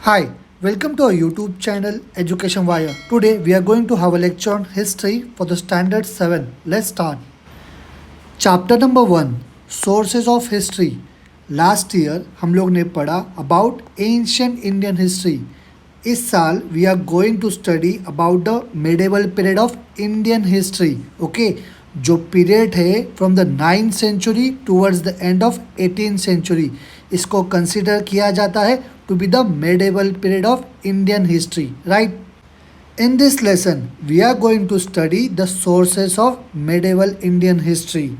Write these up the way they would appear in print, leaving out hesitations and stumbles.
Hi, welcome to our YouTube channel Education Wire. Today we are going to have a lecture on history for the standard 7. Let's start. Chapter number 1, Sources of History. Last year हम लोग ने पढ़ा about ancient Indian history. इस साल we are going to study about the medieval period of Indian history. Okay, जो period है from the 9th century towards the end of 18th century, इसको consider किया जाता है to be the medieval period of Indian history, right? In this lesson, we are going to study the sources of medieval Indian history.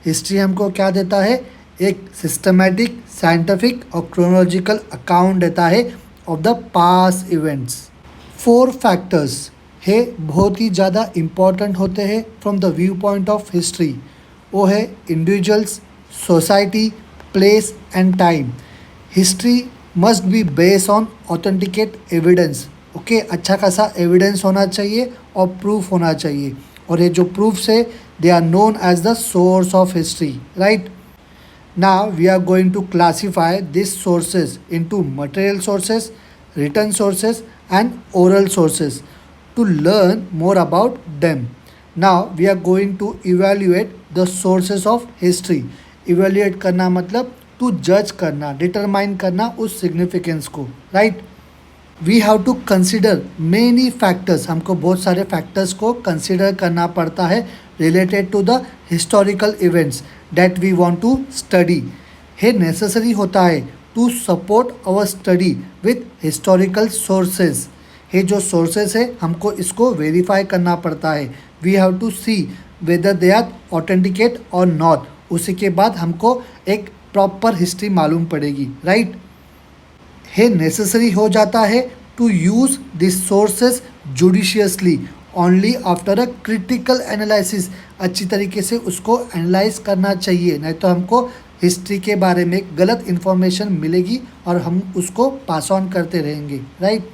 History हमको क्या देता है? एक systematic, scientific और chronological account देता है of the past events. 4 factors है बहुत ही ज़्यादा important होते हैं from the viewpoint of history. वो है individuals, society, place and time. History must be based on authenticate evidence. Okay, अच्छा खासा एविडेंस होना चाहिए और प्रूफ होना चाहिए, और ये जो प्रूफ्स है they are known as the source of history, right? Now we are going to classify this sources into material sources, written sources and oral sources to learn more about them. Now we are going to evaluate the sources of history. Evaluate करना मतलब to जज करना, determine करना उस significance को, right? We have to consider many factors. हमको बहुत सारे फैक्टर्स को कंसिडर करना पड़ता है related to the historical events that we want to study. है नेसेसरी होता है to support our study with historical sources. ये जो सोर्सेज है हमको इसको वेरीफाई करना पड़ता है. We have to see whether they are authenticate और नॉट. उसी के बाद हमको एक प्रॉपर हिस्ट्री मालूम पड़ेगी, राइट? है नेसेसरी हो जाता है to use this sources judiciously only after a critical analysis. अच्छी तरीके से उसको एनालाइज करना चाहिए, नहीं तो हमको हिस्ट्री के बारे में गलत इन्फॉर्मेशन मिलेगी और हम उसको पास ऑन करते रहेंगे, right?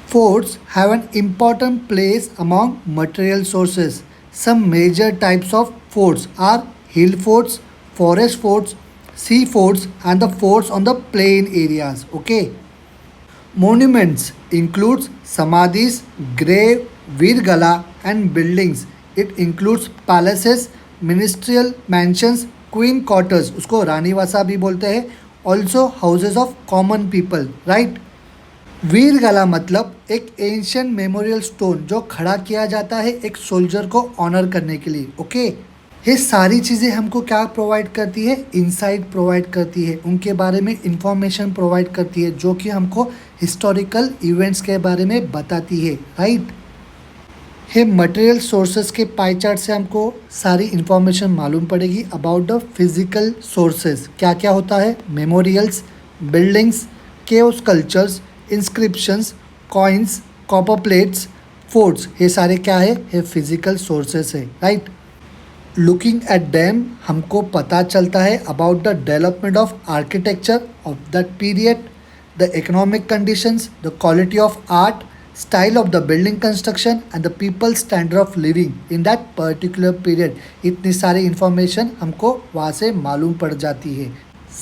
Forts have an important place among material sources. Some major types of forts are hill forts, forest forts, sea forts and the forts on the plain areas. Okay. Monuments includes samadhis, grave, virgala and buildings. It includes palaces, ministerial mansions, queen quarters, उसको रानीवासा भी बोलते हैं. Also houses of common people, right? वीरगला मतलब एक ancient memorial stone जो खड़ा किया जाता है एक सोल्जर को ऑनर करने के लिए. ओके, ये सारी चीज़ें हमको क्या प्रोवाइड करती है? इनसाइट प्रोवाइड करती है, उनके बारे में इंफॉर्मेशन प्रोवाइड करती है जो कि हमको हिस्टोरिकल इवेंट्स के बारे में बताती है, राइट? ये मटेरियल सोर्सेज के पाई चार्ट से हमको सारी इंफॉर्मेशन मालूम पड़ेगी अबाउट द फिजिकल सोर्सेज. क्या क्या होता है? Memorials, buildings, cave sculptures, inscriptions, coins, copper plates, forts. ये सारे क्या है? ये फिजिकल सोर्सेस है, राइट? लुकिंग एट डैम हमको पता चलता है about the development of architecture of that period, the economic conditions, the quality of art, style of the building construction and the people standard of living in that particular period. इतनी सारी information हमको वहाँ से मालूम पड़ जाती है.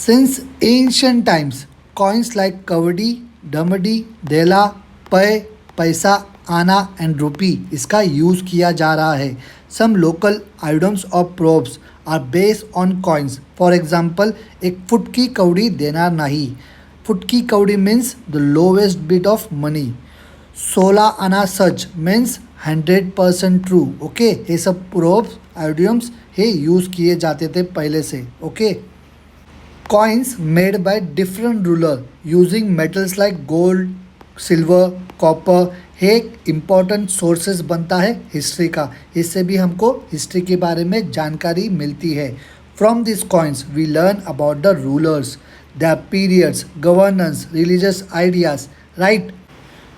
Since ancient times coins like kavdi, damdi, dela, pai, पैसा, आना एंड रुपी इसका यूज़ किया जा रहा है. सम लोकल आइटम्स और proverbs are based on coins. For example, एक फुट की कौड़ी देना नहीं. फुट की कौड़ी means the lowest bit of money. 16 आना सच मीन्स 100% ट्रू. ओके, ये सब प्रोब्स आइडियम्स ये यूज़ किए जाते थे पहले से. Okay, coins made by different ruler using metals like gold, silver, copper एक इम्पॉर्टेंट सोर्सेज बनता है हिस्ट्री का. इससे भी हमको हिस्ट्री के बारे में जानकारी मिलती है. From this coins we learn about the rulers, their periods, governance, religious ideas, right?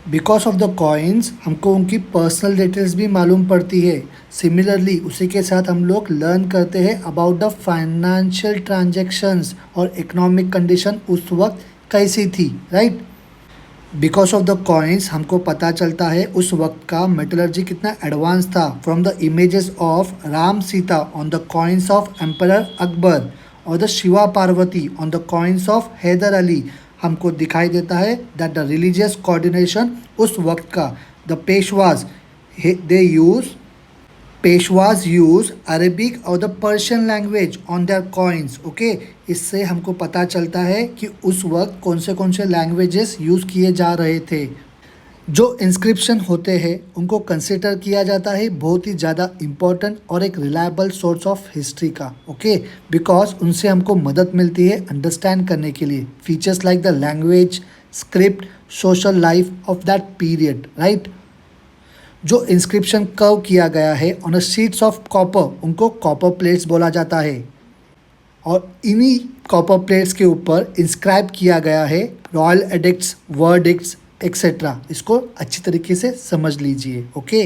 Because of the coins हमको उनकी पर्सनल डिटेल्स भी मालूम पड़ती है. सिमिलरली उसी के साथ हम लोग लर्न करते हैं अबाउट द फाइनेंशियल ट्रांजेक्शन्स और इकोनॉमिक कंडीशन उस वक्त कैसी थी, right? Because of the coins हमको पता चलता है उस वक्त का मेटलर्जी कितना एडवांस था. From the images of Ram Sita on the coins of emperor Akbar or the Shiva Parvati on the coins of Hyder Ali हमको दिखाई देता है दैट द रिलीजियस कोऑर्डिनेशन उस वक्त का the Peshwas they use Peshwas use Arabic और the Persian language on their coins. Okay, इससे हमको पता चलता है कि उस वक्त कौन से लैंग्वेजेस यूज़ किए जा रहे थे। जो इंस्क्रिप्शन होते हैं उनको कंसिडर किया जाता है बहुत ही ज़्यादा इम्पोर्टेंट और एक रिलायबल सोर्स ऑफ हिस्ट्री का। ओके, बिकॉज उनसे हमको मदद मिलती है अंडरस्टैंड करने के लिए features like the language, script, social life of that period, right. जो इंस्क्रिप्शन कर्व किया गया है on a sheets of copper, उनको कॉपर प्लेट्स बोला जाता है और इन्हीं कॉपर प्लेट्स के ऊपर इंस्क्राइब किया गया है रॉयल एडिक्ट्स, वर्डिक्ट्स एक्सेट्रा। इसको अच्छी तरीके से समझ लीजिए। Okay,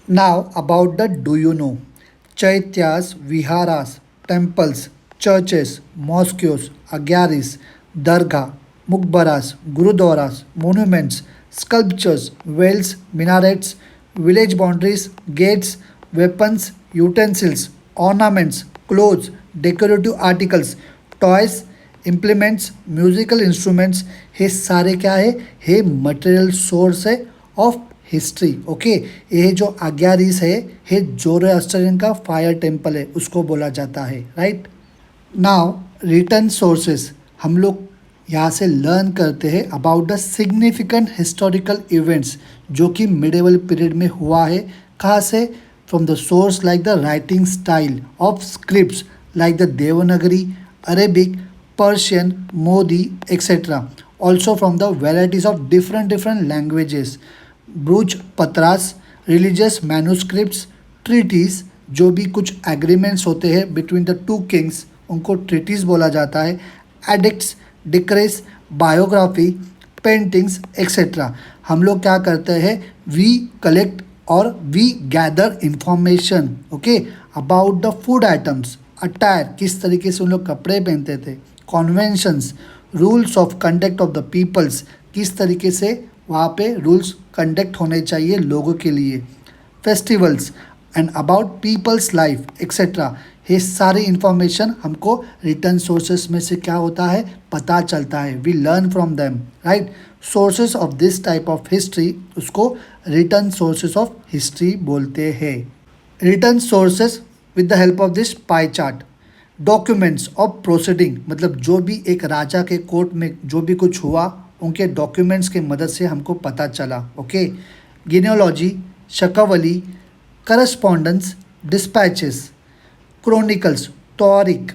now about the do you know. Chaityas, viharas, temples, churches, mosques, agiaries, dargah, maqbaras, gurudwaras, monuments, sculptures, wells, minarets, village boundaries, gates, weapons, utensils, ornaments, clothes, decorative articles, toys, implements, musical instruments, ये सारे क्या है, ये मटेरियल सोर्स है ऑफ हिस्ट्री। ओके, ये जो अग्यारिस है ये जोरोस्ट्रियन का फायर टेम्पल है, उसको बोला जाता है, राइट। नाउ रिटर्न सोर्सेस, हम लोग यहाँ से लर्न करते हैं about the significant historical events जो कि मिडेवल पीरियड में हुआ है। कहाँ से? From the source like the writing style of scripts like the Devanagari, Arabic, Persian, Modi etcetera. Also from the varieties of different languages, ब्रूज पत्रास, रिलीजियस मैन्यूस्क्रिप्ट्स, ट्रीटीज, जो भी कुछ एग्रीमेंट्स होते हैं बिटवीन द टू किंग्स उनको ट्रीटीज बोला जाता है, edicts, decrees, biography, paintings etcetera. हम लोग क्या करते हैं, वी कलेक्ट और we gather information okay about the food items, attire, किस तरीके से उन लोग कपड़े पहनते थे, conventions, rules of conduct of the peoples, किस तरीके से वहाँ पे रूल्स कंडक्ट होने चाहिए लोगों के लिए, festivals and about people's life etcetera. ये सारी इन्फॉर्मेशन हमको रिटर्न सोर्सेस में से क्या होता है, पता चलता है। We learn from them, right. Sources of this type of history उसको रिटर्न सोर्सेस ऑफ हिस्ट्री बोलते हैं। Written sources with the help of this pie chart, documents of proceeding, मतलब जो भी एक राजा के कोर्ट में जो भी कुछ हुआ उनके डॉक्यूमेंट्स के मदद से हमको पता चला। Okay, genealogy, shakavali, correspondence, dispatches, chronicles, taurik,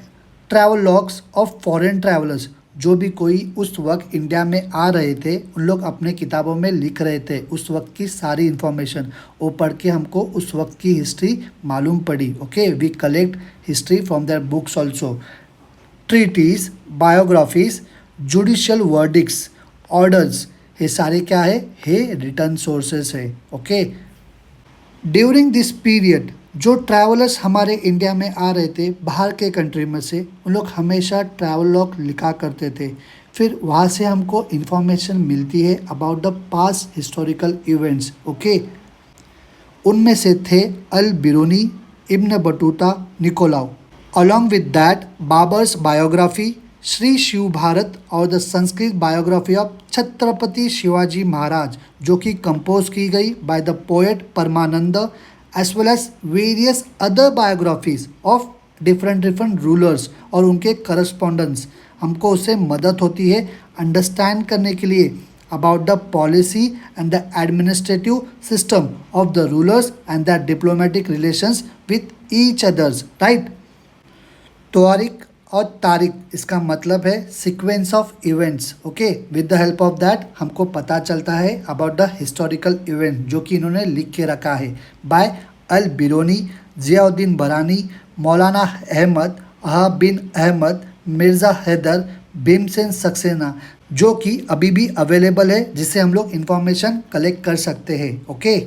travel logs of foreign travellers, जो भी कोई उस वक्त इंडिया में आ रहे थे उन लोग अपने किताबों में लिख रहे थे उस वक्त की सारी इन्फॉर्मेशन, वो पढ़ के हमको उस वक्त की हिस्ट्री मालूम पड़ी। Okay, we collect history from their books also. Treaties, biographies, judicial verdicts, orders, ये सारे क्या है, ये रिटर्न सोर्सेस है। ओके, ड्यूरिंग दिस पीरियड जो ट्रैवलर्स हमारे इंडिया में आ रहे थे बाहर के कंट्री में से, उन लोग हमेशा ट्रैवल लॉग लिखा करते थे। फिर वहाँ से हमको इन्फॉर्मेशन मिलती है about the past historical events. Okay, उनमें से थे Al Biruni, Ibn Battuta, Nicolau. Along with that Babur's biography, Shri Shiv Bharat और the Sanskrit biography of Chhatrapati Shivaji Maharaj, जो कि कंपोज की गई by the poet Paramanand, as well as various other biographies of different rulers और उनके करस्पॉन्डेंट्स। हमको उससे मदद होती है अंडरस्टैंड करने के लिए about the policy and the administrative system of the rulers and the diplomatic relations with each others, right. Taurik और तारीख, इसका मतलब है sequence of events. Okay, with the help of that हमको पता चलता है अबाउट द हिस्टोरिकल इवेंट जो कि इन्होंने लिख के रखा है बाय अल बिरोनी, जियाउद्दीन बरानी, मौलाना अहमद, अहाब बिन अहमद, मिर्ज़ा हैदर, भीमसेन सक्सेना, जो कि अभी भी अवेलेबल है जिससे हम लोग इंफॉर्मेशन कलेक्ट कर सकते हैं। ओके,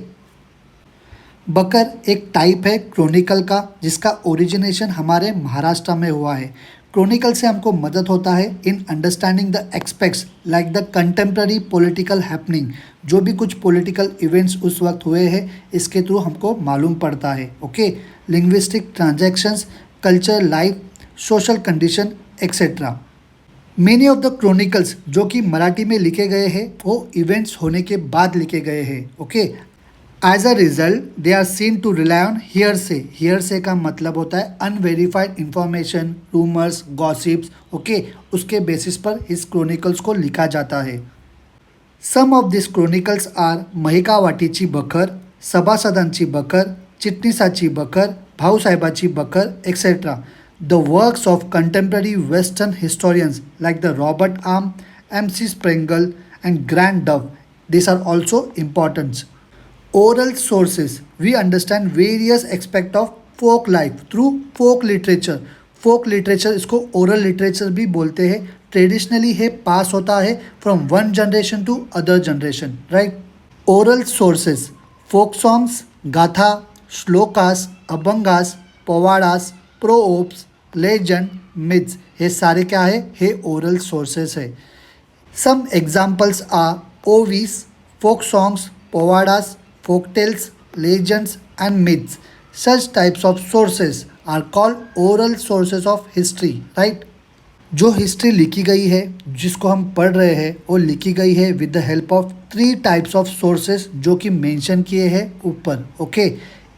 बकर एक टाइप है क्रोनिकल का जिसका ओरिजिनेशन हमारे महाराष्ट्र में हुआ है। क्रोनिकल से हमको मदद होता है in understanding the aspects like the contemporary political happening, जो भी कुछ पॉलिटिकल इवेंट्स उस वक्त हुए हैं इसके थ्रू हमको मालूम पड़ता है। Okay, linguistic transactions, culture, life, social condition etcetera. Many of the chronicles जो कि मराठी में लिखे गए हैं वो इवेंट्स होने के बाद लिखे गए हैं। Okay, as a result they are seen to rely on hearsay का मतलब होता है unverified information, rumours, gossips. Okay, उसके बेसिस पर इस क्रोनिकल्स को लिखा जाता है। Some of this chronicles are महिका वाटीची बखर, सभासदांची बखर, चिटणीसाची बखर, भाऊसाहेबाची बखर, etcetera. The works of contemporary Western historians like the Robert Arm, M.C. Sprengel, and Grant Dove. These are also important. Oral sources. We understand various aspects of folk life through folk literature. Folk literature इसको oral literature भी बोलते हैं। Traditionally है pass होता है from one generation to other generation, right. Oral sources, folk songs, gatha, shlokas, abhangas, powadas, प्रोओप्स, legend, myths, ये सारे क्या है? ये ओरल सोर्सेस है। Some examples are ovis, folk songs, powadas, folk tales, legends and myths. Such types of sources are called oral sources of history, right? जो हिस्ट्री लिखी गई है, जिसको हम पढ़ रहे हैं, वो लिखी गई है with the help of 3 types of sources जो कि मेंशन किए हैं ऊपर। Okay,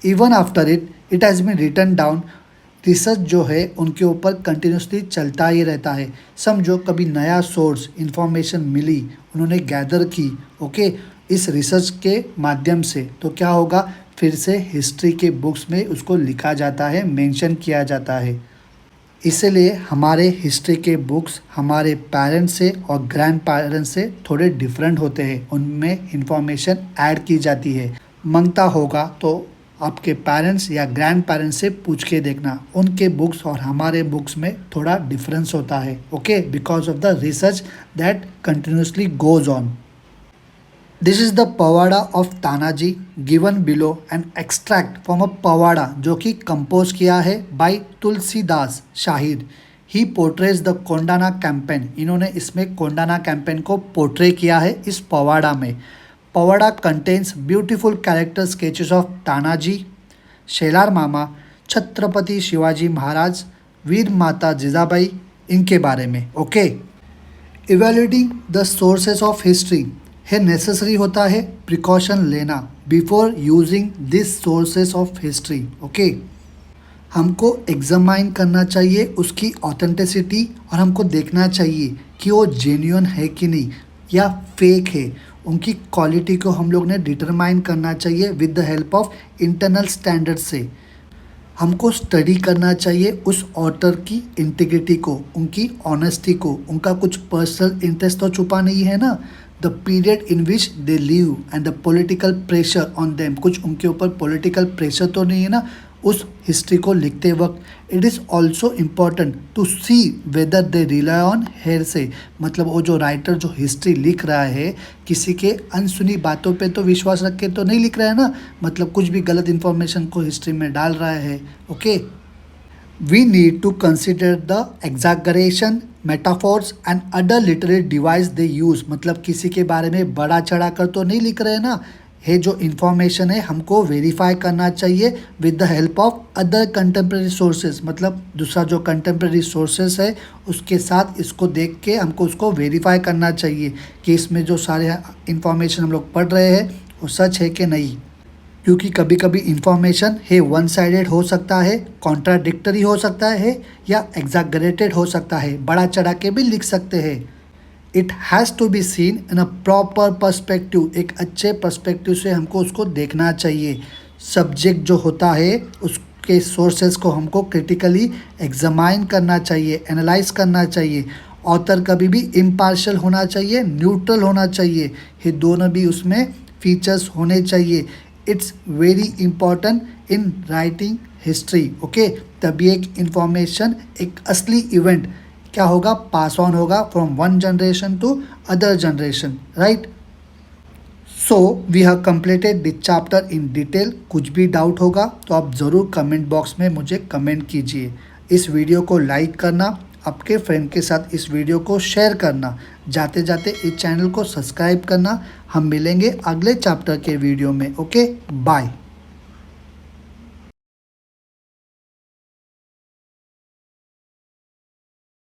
even after it has been written down. Research जो है उनके ऊपर कंटिन्यूसली चलता ही रहता है। समझो कभी नया सोर्स इंफॉर्मेशन मिली, उन्होंने गैदर की, ओके, इस रिसर्च के माध्यम से, तो क्या होगा? फिर से हिस्ट्री के बुक्स में उसको लिखा जाता है, मेंशन किया जाता है। इसलिए हमारे हिस्ट्री के बुक्स हमारे पेरेंट्स से और ग्रैंड पेरेंट्स से थोड़े डिफरेंट होते हैं, उनमें इंफॉर्मेशन ऐड की जाती है। मांगता होगा तो आपके पेरेंट्स या ग्रैंड पेरेंट्स से पूछ के देखना, उनके बुक्स और हमारे बुक्स में थोड़ा डिफरेंस होता है। Okay, because of the research that continuously goes on. This is the powada of Tanaji given below an extract from a powada जो कि कंपोज किया है by Tulsidas Shahir. He portrays the Kondana campaign. इन्होंने इसमें कोंडाना कैंपेन को पोर्ट्रे किया है इस पवाड़ा में। Powada contains beautiful character sketches of Tanaji, Shelar Mama, Chhatrapati Shivaji Maharaj, Veer Mata Jijabai, इनके बारे में। Okay, evaluating the sources of history है नेसेसरी होता है प्रिकॉशन लेना before using this sources of history. Okay, हमको एग्जामाइन करना चाहिए उसकी ऑथेंटिसिटी और हमको देखना चाहिए कि वो जेन्युइन है कि नहीं या फेक है। उनकी क्वालिटी को हम लोग ने डिटरमाइन करना चाहिए with the help of internal standard से। हमको स्टडी करना चाहिए उस ऑथर की इंटीग्रिटी को, उनकी ऑनेस्टी को। उनका कुछ पर्सनल इंटरेस्ट तो छुपा नहीं है ना। The period in which they live and the political pressure on them, कुछ उनके ऊपर पॉलिटिकल प्रेशर तो नहीं है ना उस हिस्ट्री को लिखते वक्त। It is also important to see whether they rely on hearsay, मतलब वो जो राइटर जो हिस्ट्री लिख रहा है किसी के अनसुनी बातों पे तो विश्वास रख के तो नहीं लिख रहा है ना, मतलब कुछ भी गलत इन्फॉर्मेशन को हिस्ट्री में डाल रहा है। Okay, we need to consider the exaggeration, metaphors and other literary device they use। मतलब किसी के बारे में बड़ा चढ़ा कर तो नहीं लिख रहे ना। ये जो इन्फॉर्मेशन है हमको वेरीफाई करना चाहिए with the help of other contemporary sources, मतलब दूसरा जो कंटेम्प्रेरी सोर्सेज है उसके साथ इसको देख के हमको उसको वेरीफाई करना चाहिए कि इसमें जो सारे इन्फॉर्मेशन हम लोग पढ़ रहे हैं वो सच है कि नहीं। क्योंकि कभी कभी इंफॉर्मेशन है वन साइडेड हो सकता है, कॉन्ट्राडिक्टरी हो सकता है या एग्जैगरेटेड हो सकता है, बड़ा चढ़ा के भी लिख सकते हैं। It has to be seen in a proper perspective, एक अच्छे पर्सपेक्टिव से हमको उसको देखना चाहिए। सब्जेक्ट जो होता है उसके सोर्सेज को हमको क्रिटिकली एग्जामाइन करना चाहिए, एनालाइज करना चाहिए। ऑथर कभी भी इम्पार्शियल होना चाहिए, न्यूट्रल होना चाहिए, ये दोनों भी उसमें फीचर्स होने चाहिए। It's very important in writing history. Okay, तभी एक इंफॉर्मेशन, एक असली इवेंट क्या होगा, पास ऑन होगा from one generation to other generation, right. So we have completed this chapter in detail. कुछ भी डाउट होगा तो आप ज़रूर कमेंट बॉक्स में मुझे कमेंट कीजिए। इस वीडियो को लाइक करना, आपके फ्रेंड के साथ इस वीडियो को शेयर करना, जाते जाते इस चैनल को सब्सक्राइब करना। हम मिलेंगे अगले चैप्टर के वीडियो में। Okay, bye.